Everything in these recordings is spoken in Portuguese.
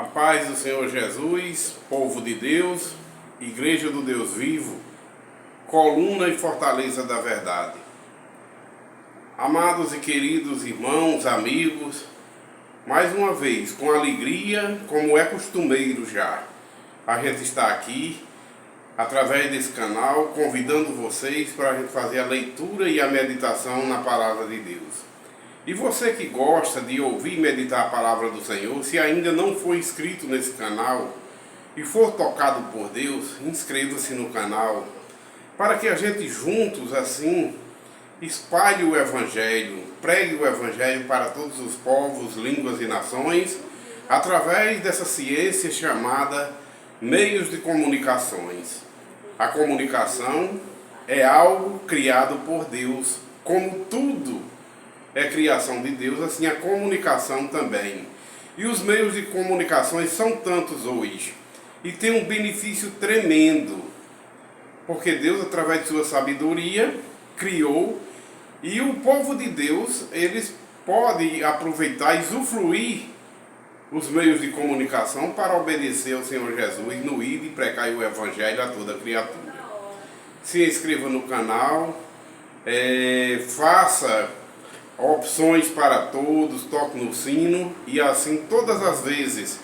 A paz do Senhor Jesus, povo de Deus, Igreja do Deus vivo, coluna e fortaleza da verdade. Amados e queridos irmãos, amigos, mais uma vez, com alegria, como é costumeiro já, a gente está aqui, através desse canal, convidando vocês para a gente fazer a leitura e a meditação na Palavra de Deus. E você que gosta de ouvir e meditar a Palavra do Senhor, se ainda não for inscrito nesse canal e for tocado por Deus, inscreva-se no canal, para que a gente juntos, assim, espalhe o Evangelho, pregue o Evangelho para todos os povos, línguas e nações, através dessa ciência chamada meios de comunicações. A comunicação é algo criado por Deus, como tudo é criação de Deus, assim a comunicação também. E os meios de comunicações são tantos hoje, e tem um benefício tremendo, porque Deus, através de sua sabedoria, criou, e o povo de Deus, eles podem aproveitar e usufruir os meios de comunicação para obedecer ao Senhor Jesus no ir e pregar o Evangelho a toda criatura. Se inscreva no canal, faça opções para todos, toque no sino, e assim todas as vezes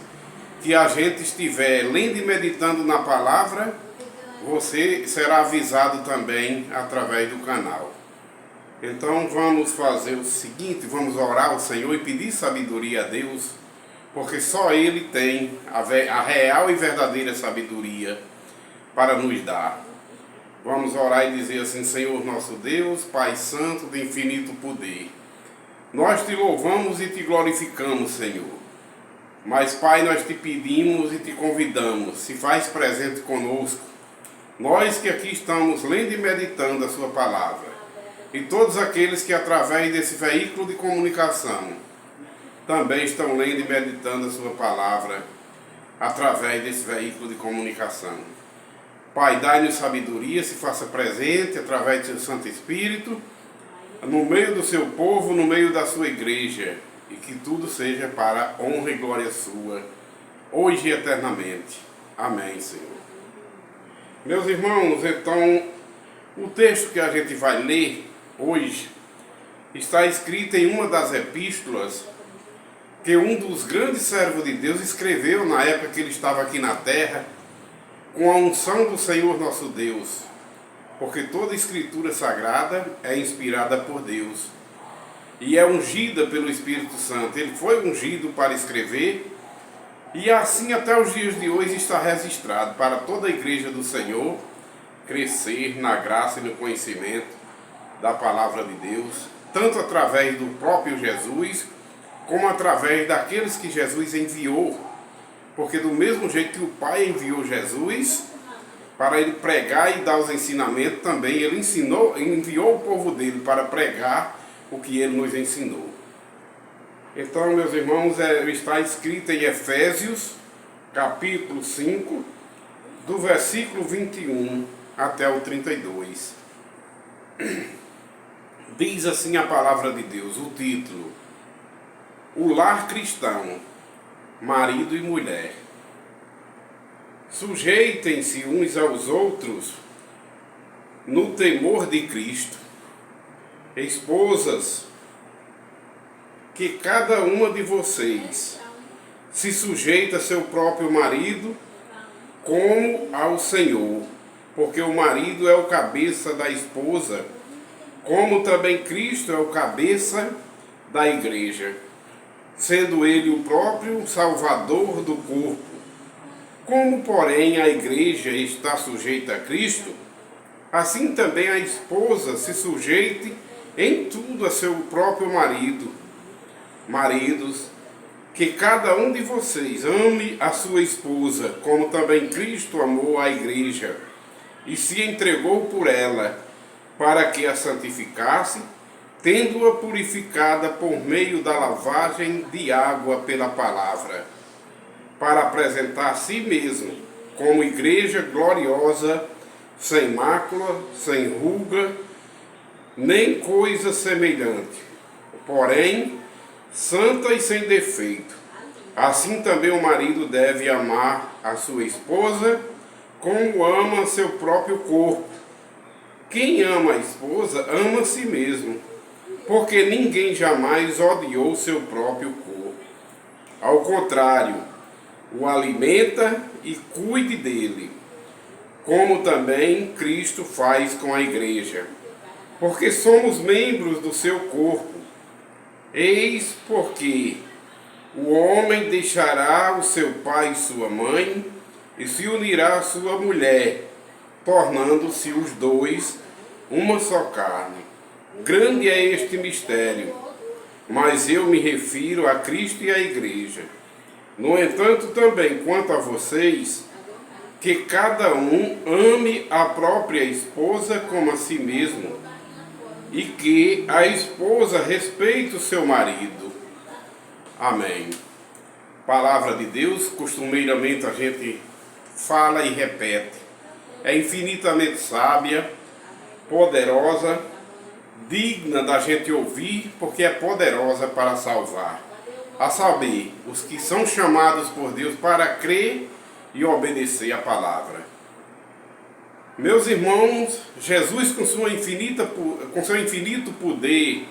que a gente estiver lendo e meditando na palavra, você será avisado também através do canal. Então vamos fazer o seguinte, vamos orar ao Senhor e pedir sabedoria a Deus, porque só Ele tem a real e verdadeira sabedoria para nos dar. Vamos orar e dizer assim: Senhor nosso Deus, Pai Santo de infinito poder, nós te louvamos e te glorificamos, Senhor. Mas, Pai, nós te pedimos e te convidamos, se faz presente conosco, nós que aqui estamos lendo e meditando a sua palavra, e todos aqueles que através desse veículo de comunicação também estão lendo e meditando a sua palavra através desse veículo de comunicação. Pai, dai-nos sabedoria, se faça presente através do seu Santo Espírito, no meio do seu povo, no meio da sua igreja, e que tudo seja para honra e glória sua, hoje e eternamente. Amém, Senhor. Meus irmãos, então, o texto que a gente vai ler hoje está escrito em uma das epístolas que um dos grandes servos de Deus escreveu na época que ele estava aqui na terra, com a unção do Senhor nosso Deus, porque toda escritura sagrada é inspirada por Deus e é ungida pelo Espírito Santo. Ele foi ungido para escrever, e assim até os dias de hoje está registrado para toda a igreja do Senhor crescer na graça e no conhecimento da palavra de Deus, tanto através do próprio Jesus, como através daqueles que Jesus enviou, porque do mesmo jeito que o Pai enviou Jesus para ele pregar e dar os ensinamentos, também ele enviou o povo dele para pregar o que ele nos ensinou. Então, meus irmãos, está escrito em Efésios, capítulo 5, do versículo 21 até o 32. Diz assim a palavra de Deus, o título: O lar cristão, marido e mulher. Sujeitem-se uns aos outros no temor de Cristo. Esposas, que cada uma de vocês se sujeita a seu próprio marido como ao Senhor, porque o marido é o cabeça da esposa, como também Cristo é o cabeça da igreja, sendo ele o próprio Salvador do corpo. Como, porém, a igreja está sujeita a Cristo, assim também a esposa se sujeite em tudo a seu próprio marido. Maridos, que cada um de vocês ame a sua esposa, como também Cristo amou a igreja e se entregou por ela, para que a santificasse, tendo-a purificada por meio da lavagem de água pela palavra, para apresentar a si mesmo como igreja gloriosa, sem mácula, sem ruga, nem coisa semelhante, porém santa e sem defeito. Assim também o marido deve amar a sua esposa como ama seu próprio corpo. Quem ama a esposa ama a si mesmo, porque ninguém jamais odiou seu próprio corpo. Ao contrário, o alimenta e cuide dele, como também Cristo faz com a igreja, porque somos membros do seu corpo. Eis porque o homem deixará o seu pai e sua mãe e se unirá à sua mulher, tornando-se os dois uma só carne. Grande é este mistério, mas eu me refiro a Cristo e à igreja. No entanto, também quanto a vocês, que cada um ame a própria esposa como a si mesmo, e que a esposa respeite o seu marido. Amém. Palavra de Deus, costumeiramente a gente fala e repete. É infinitamente sábia, poderosa, digna da gente ouvir, porque é poderosa para salvar. A saber, os que são chamados por Deus para crer e obedecer a palavra. Meus irmãos, Jesus com seu infinito poder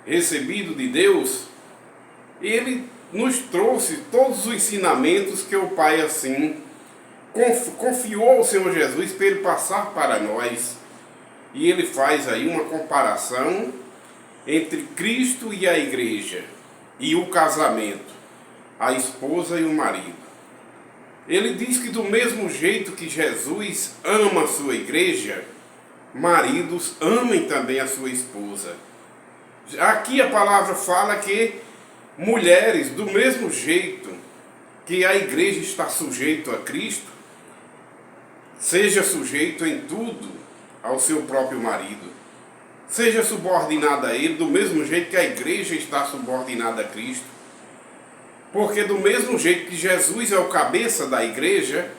recebido de Deus, ele nos trouxe todos os ensinamentos que o Pai assim confiou ao Senhor Jesus para ele passar para nós. E ele faz aí uma comparação entre Cristo e a igreja e o casamento, a esposa e o marido. Ele diz que do mesmo jeito que Jesus ama a sua igreja, maridos amem também a sua esposa. Aqui a palavra fala que mulheres, do mesmo jeito que a igreja está sujeito a Cristo, seja sujeito em tudo ao seu próprio marido. Seja subordinada a ele do mesmo jeito que a igreja está subordinada a Cristo. Porque do mesmo jeito que Jesus é o cabeça da igreja,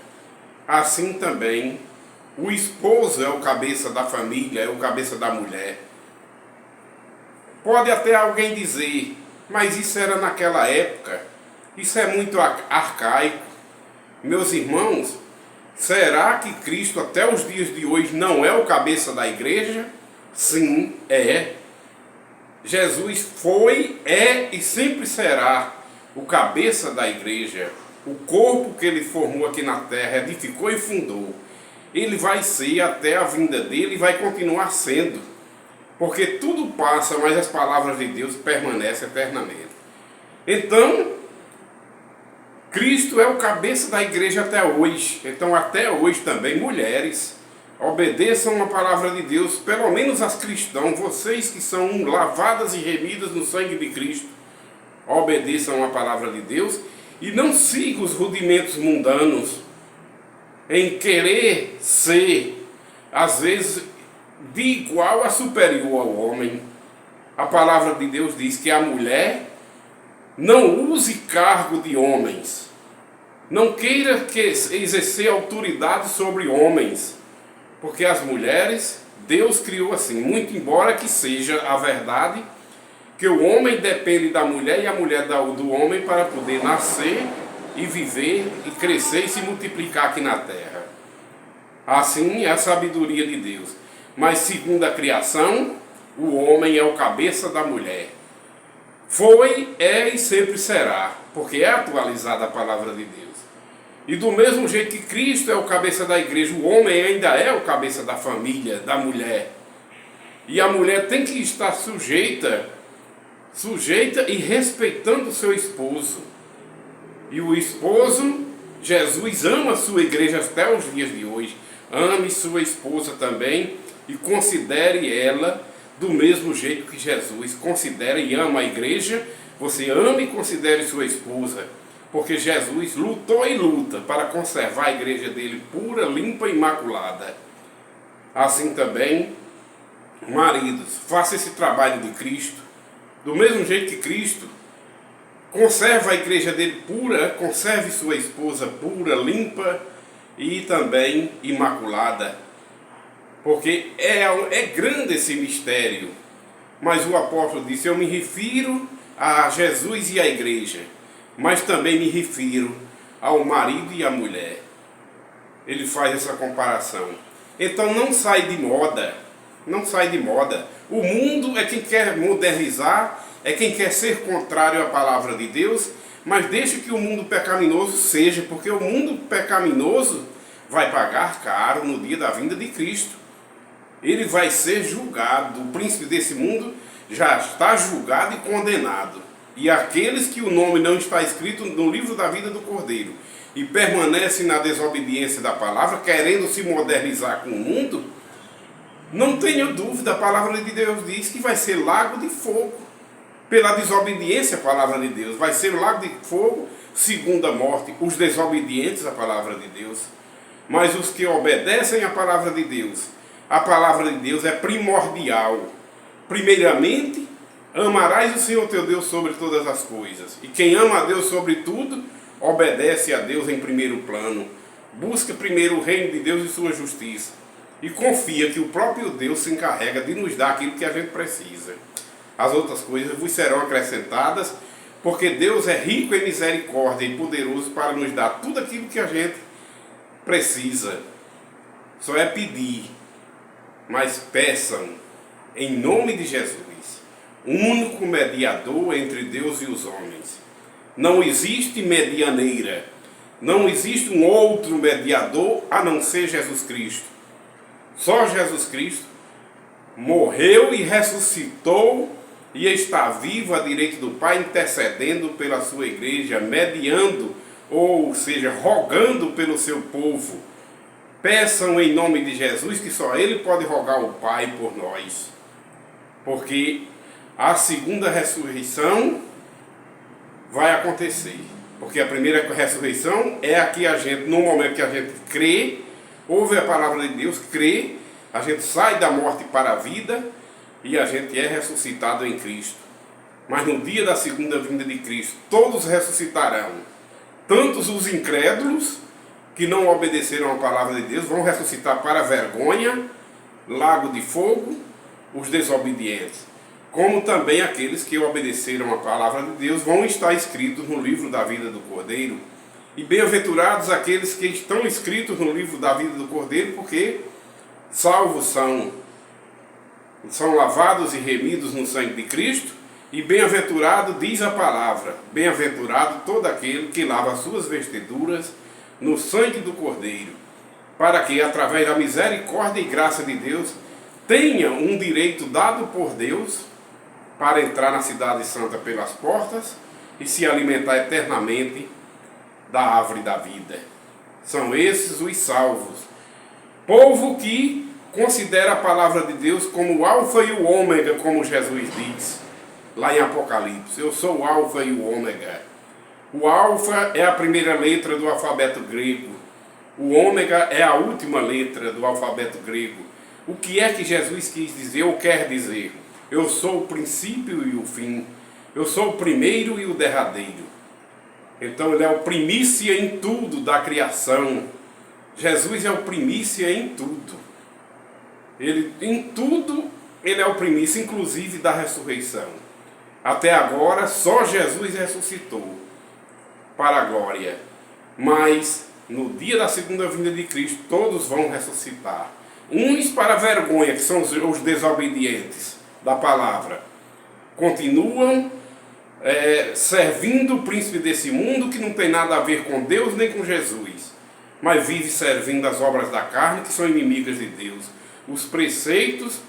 assim também o esposo é o cabeça da família, é o cabeça da mulher. Pode até alguém dizer, mas isso era naquela época, isso é muito arcaico. Meus irmãos, será que Cristo até os dias de hoje não é o cabeça da igreja? Sim, é. Jesus foi, é e sempre será o cabeça da igreja, o corpo que ele formou aqui na terra, edificou e fundou. Ele vai ser até a vinda dele e vai continuar sendo. Porque tudo passa, mas as palavras de Deus permanecem eternamente. Então, Cristo é o cabeça da igreja até hoje. Então, até hoje também, mulheres, obedeçam a palavra de Deus, pelo menos as cristãs, vocês que são lavadas e remidas no sangue de Cristo, obedeçam a palavra de Deus e não sigam os rudimentos mundanos em querer ser, às vezes, de igual a superior ao homem. A palavra de Deus diz que a mulher não use cargo de homens, não queira exercer autoridade sobre homens, porque as mulheres, Deus criou assim, muito embora que seja a verdade, que o homem depende da mulher e a mulher do homem para poder nascer e viver e crescer e se multiplicar aqui na terra. Assim é a sabedoria de Deus. Mas segundo a criação, o homem é o cabeça da mulher. Foi, é e sempre será, porque é atualizada a palavra de Deus. E do mesmo jeito que Cristo é o cabeça da igreja, o homem ainda é o cabeça da família, da mulher. E a mulher tem que estar sujeita e respeitando o seu esposo. E o esposo, Jesus ama a sua igreja até os dias de hoje. Ame sua esposa também e considere ela do mesmo jeito que Jesus considera e ama a igreja. Você ame e considere sua esposa, porque Jesus lutou e luta para conservar a igreja dele pura, limpa e imaculada. Assim também, maridos, faça esse trabalho de Cristo, do mesmo jeito que Cristo conserva a igreja dele pura, conserve sua esposa pura, limpa e também imaculada. Porque é grande esse mistério. Mas o apóstolo disse, eu me refiro a Jesus e à igreja. mas também me refiro ao marido e à mulher. Ele faz essa comparação. Então não sai de moda, não sai de moda. O mundo é quem quer modernizar, é quem quer ser contrário à palavra de Deus, mas deixa que o mundo pecaminoso seja, porque o mundo pecaminoso vai pagar caro no dia da vinda de Cristo. Ele vai ser julgado, o príncipe desse mundo já está julgado e condenado. E aqueles que o nome não está escrito no livro da vida do Cordeiro e permanecem na desobediência da palavra, querendo se modernizar com o mundo, não tenho dúvida, a palavra de Deus diz que vai ser lago de fogo. Pela desobediência à palavra de Deus, vai ser lago de fogo, segunda morte, os desobedientes à palavra de Deus. Mas os que obedecem à palavra de Deus, a palavra de Deus é primordial. Primeiramente, amarás o Senhor teu Deus sobre todas as coisas. E quem ama a Deus sobre tudo, obedece a Deus em primeiro plano. Busca primeiro o reino de Deus e sua justiça. E confia que o próprio Deus se encarrega de nos dar aquilo que a gente precisa. As outras coisas vos serão acrescentadas, porque Deus é rico em misericórdia e poderoso para nos dar tudo aquilo que a gente precisa. Só é pedir, mas peçam em nome de Jesus, o único mediador entre Deus e os homens. Não existe medianeira, não existe um outro mediador a não ser Jesus Cristo. Só Jesus Cristo morreu e ressuscitou e está vivo à direita do Pai, intercedendo pela sua igreja, mediando, ou seja, rogando pelo seu povo. Peçam em nome de Jesus, que só Ele pode rogar ao Pai por nós. Porque a segunda ressurreição vai acontecer. Porque a primeira ressurreição é a que a gente, no momento que a gente crê, ouve a palavra de Deus, crê, a gente sai da morte para a vida e a gente é ressuscitado em Cristo. Mas no dia da segunda vinda de Cristo, todos ressuscitarão. Tantos os incrédulos, que não obedeceram à palavra de Deus, vão ressuscitar para a vergonha, lago de fogo, os desobedientes. Como também aqueles que obedeceram à palavra de Deus vão estar escritos no livro da vida do Cordeiro. E bem-aventurados aqueles que estão escritos no livro da vida do Cordeiro, porque salvos são lavados e remidos no sangue de Cristo, e bem-aventurado, diz a palavra, bem-aventurado todo aquele que lava as suas vestiduras no sangue do Cordeiro, para que, através da misericórdia e graça de Deus, tenha um direito dado por Deus para entrar na cidade santa pelas portas e se alimentar eternamente da árvore da vida. São esses os salvos. Povo que considera a palavra de Deus como o alfa e o ômega, como Jesus diz lá em Apocalipse. Eu sou o alfa e o ômega. O alfa é a primeira letra do alfabeto grego. O ômega é a última letra do alfabeto grego. O que é que Jesus quis dizer ou quer dizer? Eu sou o princípio e o fim. Eu sou o primeiro e o derradeiro. Então ele é o primícia em tudo da criação. Jesus é o primícia em tudo. Em tudo ele é o primícia, inclusive da ressurreição. Até agora só Jesus ressuscitou para a glória. Mas no dia da segunda vinda de Cristo todos vão ressuscitar. Uns para a vergonha, que são os desobedientes da palavra. Continuam servindo o príncipe desse mundo, que não tem nada a ver com Deus nem com Jesus, mas vive servindo as obras da carne, que são inimigas de Deus, os preceitos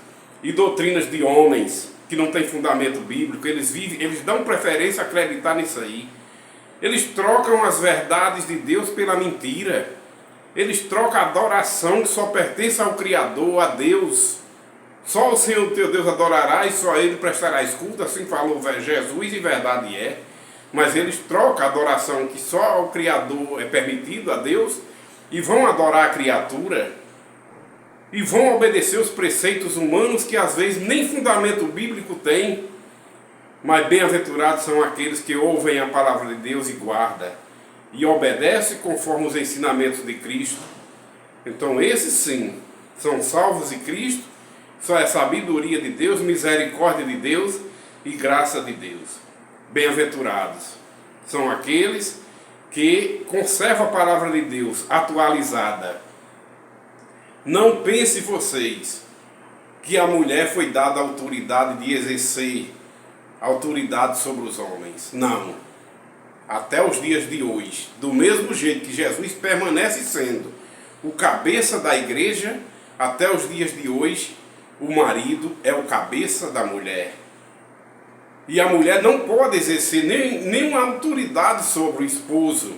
e doutrinas de homens que não têm fundamento bíblico. Eles dão preferência a acreditar nisso aí. Eles trocam as verdades de Deus pela mentira. Eles trocam a adoração que só pertence ao Criador, a Deus. Só o Senhor teu Deus adorarás, só a Ele prestarás culto, assim falou Jesus, e verdade é. Mas eles trocam a adoração que só ao Criador é permitido, a Deus, e vão adorar a criatura, e vão obedecer os preceitos humanos que às vezes nem fundamento bíblico tem. Mas bem-aventurados são aqueles que ouvem a palavra de Deus e guardam, e obedecem conforme os ensinamentos de Cristo. Então esses sim são salvos em Cristo. Só é sabedoria de Deus, misericórdia de Deus e graça de Deus. Bem-aventurados são aqueles que conservam a palavra de Deus atualizada. Não pense vocês que a mulher foi dada a autoridade de exercer autoridade sobre os homens. Não. Até os dias de hoje, do mesmo jeito que Jesus permanece sendo o cabeça da igreja, até os dias de hoje, o marido é o cabeça da mulher. E a mulher não pode exercer nenhuma autoridade sobre o esposo,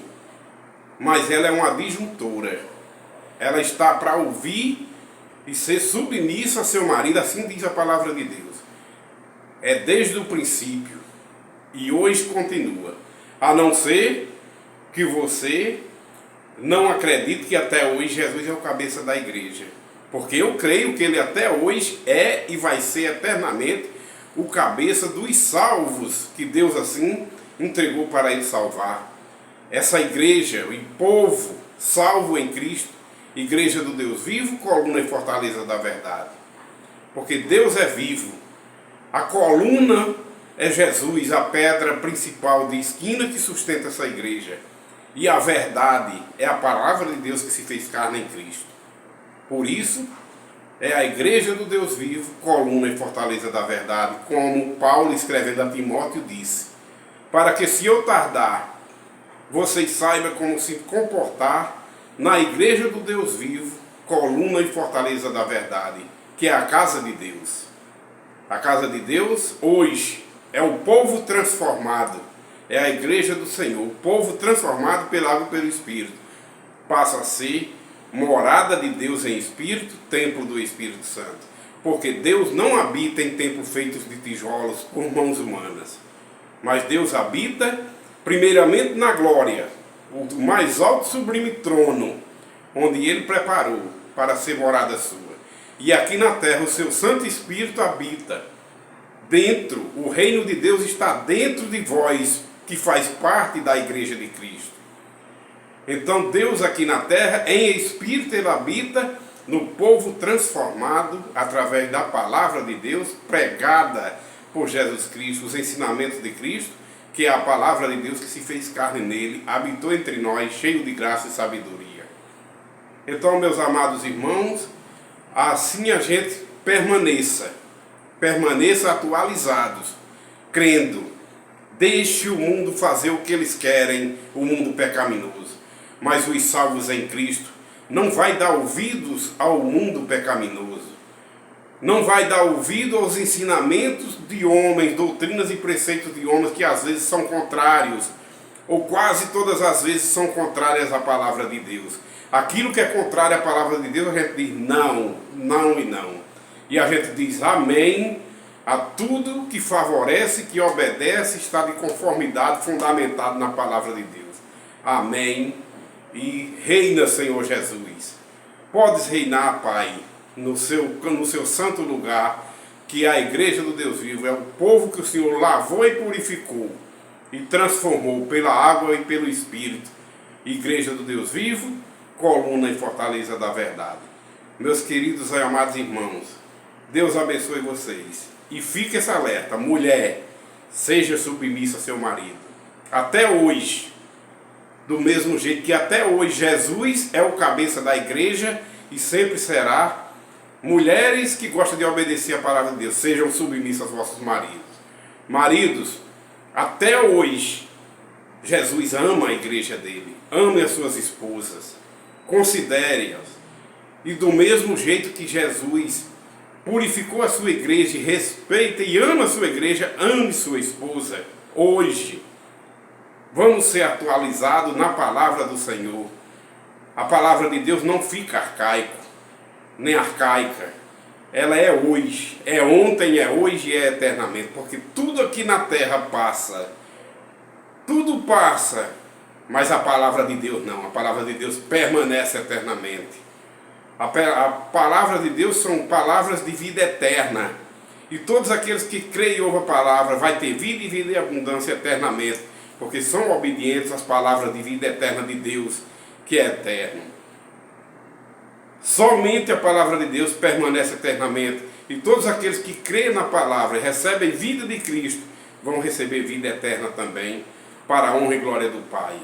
mas ela é uma disjuntora. Ela está para ouvir e ser submissa a seu marido, assim diz a palavra de Deus. É desde o princípio e hoje continua. A não ser que você não acredite que até hoje Jesus é o cabeça da igreja. Porque eu creio que ele até hoje é e vai ser eternamente o cabeça dos salvos que Deus assim entregou para ele salvar. Essa igreja, o povo salvo em Cristo, igreja do Deus vivo, coluna e fortaleza da verdade. Porque Deus é vivo. A coluna é Jesus, a pedra principal de esquina que sustenta essa igreja. E a verdade é a palavra de Deus que se fez carne em Cristo. Por isso, é a igreja do Deus vivo, coluna e fortaleza da verdade, como Paulo, escrevendo a Timóteo, disse: para que, se eu tardar, vocês saibam como se comportar na igreja do Deus vivo, coluna e fortaleza da verdade, que é a casa de Deus. A casa de Deus, hoje, é o povo transformado, é a igreja do Senhor, o povo transformado pela água e pelo Espírito, passa a ser morada de Deus em Espírito, templo do Espírito Santo. Porque Deus não habita em templos feitos de tijolos por mãos humanas, mas Deus habita primeiramente na glória, o mais alto e sublime trono, onde Ele preparou para ser morada sua. E aqui na terra o seu Santo Espírito habita dentro, o reino de Deus está dentro de vós, que faz parte da igreja de Cristo. Então Deus aqui na terra, em Espírito, Ele habita no povo transformado através da palavra de Deus, pregada por Jesus Cristo, os ensinamentos de Cristo, que é a palavra de Deus que se fez carne nele, habitou entre nós, cheio de graça e sabedoria. Então, meus amados irmãos, assim a gente permaneça atualizados, crendo. Deixe o mundo fazer o que eles querem, o mundo pecaminoso. Mas os salvos em Cristo não vai dar ouvidos ao mundo pecaminoso. Não vai dar ouvido aos ensinamentos de homens, doutrinas e preceitos de homens que às vezes são contrários, ou quase todas as vezes são contrárias à palavra de Deus. Aquilo que é contrário à palavra de Deus, a gente diz não, não e não. E a gente diz amém a tudo que favorece, que obedece, está de conformidade, fundamentado na palavra de Deus. Amém. E reina, Senhor Jesus. Podes reinar, Pai, no seu santo lugar, que é a igreja do Deus vivo, é o povo que o Senhor lavou e purificou e transformou pela água e pelo Espírito. Igreja do Deus vivo, coluna e fortaleza da verdade. Meus queridos e amados irmãos, Deus abençoe vocês. E fique esse alerta, mulher, seja submissa a seu marido. Até hoje, do mesmo jeito que até hoje Jesus é o cabeça da igreja e sempre será, mulheres que gostam de obedecer a palavra de Deus, sejam submissas aos vossos maridos. Maridos, até hoje, Jesus ama a igreja dele, ame as suas esposas, considere-as. E do mesmo jeito que Jesus purificou a sua igreja, respeita e ama a sua igreja, ame sua esposa. Hoje, vamos ser atualizados na palavra do Senhor. A palavra de Deus não fica arcaico, nem arcaica. Ela é hoje, é ontem, é hoje e é eternamente. Porque tudo aqui na terra passa. Tudo passa. Mas a palavra de Deus não. A palavra de Deus permanece eternamente. A palavra de Deus são palavras de vida eterna. E todos aqueles que creem e ouvem a palavra vai ter vida e vida em abundância eternamente. Porque são obedientes às palavras de vida eterna de Deus, que é eterno. Somente a palavra de Deus permanece eternamente. E todos aqueles que creem na palavra e recebem vida de Cristo vão receber vida eterna também. para a honra e glória do Pai.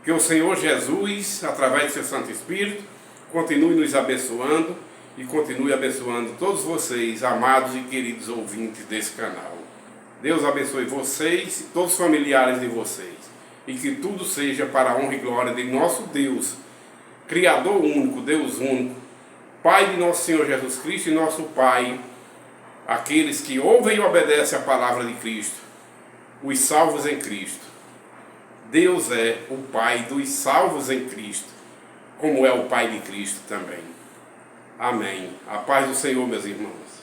Que o Senhor Jesus, através do seu Santo Espírito, continue nos abençoando e continue abençoando todos vocês, amados e queridos ouvintes desse canal. Deus abençoe vocês e todos os familiares de vocês. E que tudo seja para a honra e glória de nosso Deus, Criador único, Deus único, Pai de nosso Senhor Jesus Cristo e nosso Pai, aqueles que ouvem e obedecem a palavra de Cristo, os salvos em Cristo. Deus é o Pai dos salvos em Cristo, como é o Pai de Cristo também. Amém. A paz do Senhor, meus irmãos.